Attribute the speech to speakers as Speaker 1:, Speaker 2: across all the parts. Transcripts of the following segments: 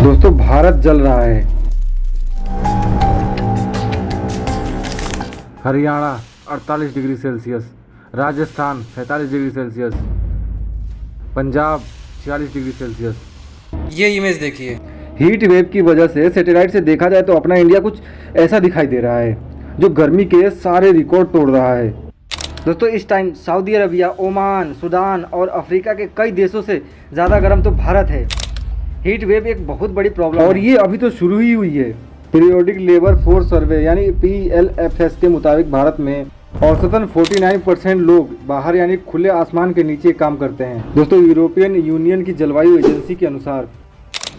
Speaker 1: दोस्तों भारत जल रहा है। Haryana 48 degree Celsius, Rajasthan 47 degree Celsius, Punjab 46 degree Celsius.
Speaker 2: ये इमेज देखिए।
Speaker 1: हीट वेव की वजह से सैटेलाइट से देखा जाए तो अपना इंडिया कुछ ऐसा दिखाई दे रहा है जो गर्मी के सारे रिकॉर्ड तोड़ रहा है। दोस्तों इस time Saudi Arabia, Oman, Sudan और अफ्रीका के कई देशों से ज़्यादा गर्म तो भारत है। हीट वेव एक बहुत बड़ी प्रॉब्लम और ये अभी तो शुरू ही हुई है। पीरियोडिक लेबर फोर्स सर्वे यानी PLFS के मुताबिक भारत में औसतन 49% लोग बाहर यानी खुले आसमान के नीचे काम करते हैं। दोस्तों यूरोपियन यूनियन की जलवायु एजेंसी के अनुसार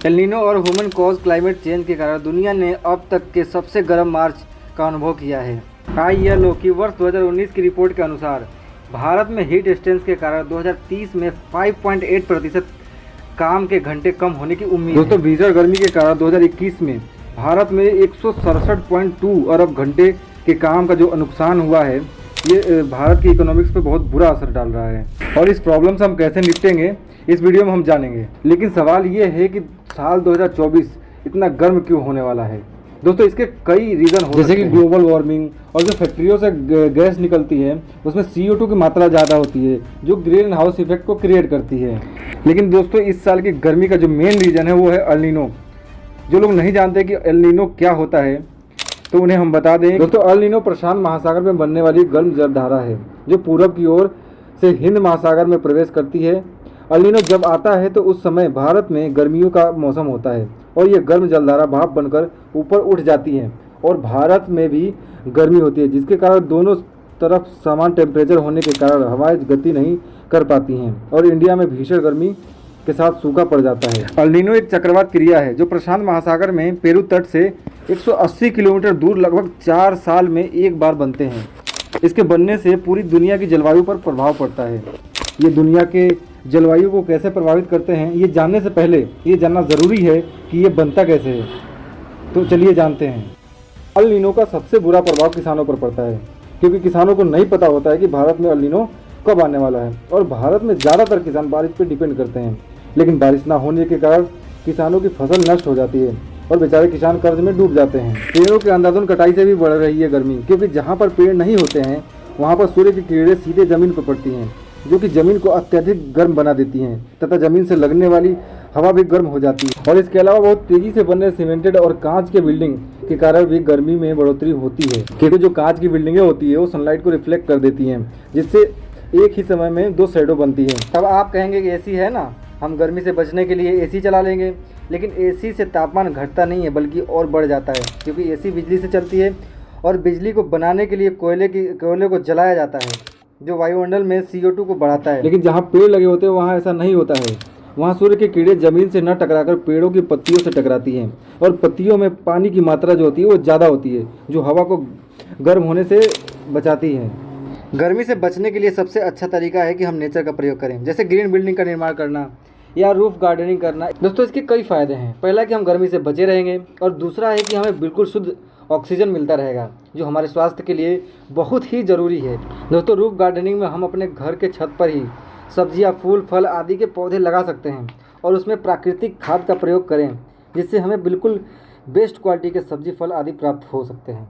Speaker 1: एल नीनो और ह्यूमन कॉज क्लाइमेट चेंज के कारण दुनिया ने अब तक के सबसे गर्म मार्च का अनुभव किया है। ILO की वर्ष 2019 की रिपोर्ट के अनुसार भारत में हीट स्ट्रेस के कारण 2030 में 5.8% काम के घंटे कम होने की उम्मीद है। दोस्तों भीषण गर्मी के कारण 2021 में भारत में 167.2 अरब घंटे के काम का जो नुकसान हुआ है, ये भारत की इकोनॉमिक्स पे बहुत बुरा असर डाल रहा है। और इस प्रॉब्लम से हम कैसे निपटेंगे इस वीडियो में हम जानेंगे। लेकिन सवाल ये है कि साल 2024 इतना गर्म क्यों होने वाला है। दोस्तों इसके कई रीज़न हो जैसे कि ग्लोबल वार्मिंग और जो फैक्ट्रियों से गैस निकलती है उसमें CO2 की मात्रा ज़्यादा होती है जो ग्रीन हाउस इफेक्ट को क्रिएट करती है। लेकिन दोस्तों इस साल की गर्मी का जो मेन रीज़न है वो है एल नीनो। जो लोग नहीं जानते कि एल नीनो क्या होता है तो उन्हें हम बता दें। दोस्तों एल नीनो प्रशांत महासागर में बनने वाली गर्म जलधारा है जो पूरब की ओर से हिंद महासागर में प्रवेश करती है। एल नीनो जब आता है तो उस समय भारत में गर्मियों का मौसम होता है और ये गर्म जलधारा भाप बनकर ऊपर उठ जाती है और भारत में भी गर्मी होती है, जिसके कारण दोनों तरफ समान टेम्परेचर होने के कारण हवाएं गति नहीं कर पाती हैं और इंडिया में भीषण गर्मी के साथ सूखा पड़ जाता है। एल नीनो एक चक्रवात क्रिया है जो प्रशांत महासागर में पेरू तट से 180 किलोमीटर दूर लगभग 4 साल में एक बार बनते हैं। इसके बनने से पूरी दुनिया की जलवायु पर प्रभाव पड़ता है। ये दुनिया के जलवायु को कैसे प्रभावित करते हैं ये जानने से पहले ये जानना ज़रूरी है कि ये बनता कैसे है। तो चलिए जानते हैं। एल नीनो का सबसे बुरा प्रभाव किसानों पर पड़ता है क्योंकि किसानों को नहीं पता होता है कि भारत में एल नीनो कब आने वाला है और भारत में ज़्यादातर किसान बारिश पर डिपेंड करते हैं। लेकिन बारिश ना होने के कारण किसानों की फसल नष्ट हो जाती है और बेचारे किसान कर्ज में डूब जाते हैं। पेड़ों के अंधाधुंध कटाई से भी बढ़ रही है गर्मी क्योंकि जहाँ पर पेड़ नहीं होते हैं वहाँ पर सूर्य की किरणें सीधे ज़मीन पर पड़ती हैं जो कि ज़मीन को अत्यधिक गर्म बना देती हैं तथा ज़मीन से लगने वाली हवा भी गर्म हो जाती है। और इसके अलावा बहुत तेज़ी से बनने सीमेंटेड और कांच के बिल्डिंग के कारण भी गर्मी में बढ़ोतरी होती है क्योंकि जो कांच की बिल्डिंगें होती है वो सनलाइट को रिफ्लेक्ट कर देती हैं जिससे एक ही समय में 2 शैडो बनती है। तब आप कहेंगे कि AC है ना, हम गर्मी से बचने के लिए AC चला लेंगे। लेकिन AC से तापमान घटता नहीं है बल्कि और बढ़ जाता है क्योंकि AC बिजली से चलती है और बिजली को बनाने के लिए कोयले को जलाया जाता है जो वायुमंडल में CO2 को बढ़ाता है। लेकिन जहाँ पेड़ लगे होते हैं वहाँ ऐसा नहीं होता है। वहाँ सूर्य की किरणें ज़मीन से न टकराकर पेड़ों की पत्तियों से टकराती हैं और पत्तियों में पानी की मात्रा जो होती है वो ज़्यादा होती है जो हवा को गर्म होने से बचाती है। गर्मी से बचने के लिए सबसे अच्छा तरीका है कि हम नेचर का प्रयोग करें, जैसे ग्रीन बिल्डिंग का निर्माण करना या रूफ गार्डनिंग करना। दोस्तों इसके कई फ़ायदे हैं। पहला कि हम गर्मी से बचे रहेंगे और दूसरा है कि हमें बिल्कुल शुद्ध ऑक्सीजन मिलता रहेगा जो हमारे स्वास्थ्य के लिए बहुत ही ज़रूरी है। दोस्तों रूफ गार्डनिंग में हम अपने घर के छत पर ही सब्जियां, फूल, फल आदि के पौधे लगा सकते हैं और उसमें प्राकृतिक खाद का प्रयोग करें जिससे हमें बिल्कुल बेस्ट क्वालिटी के सब्जी, फल आदि प्राप्त हो सकते हैं।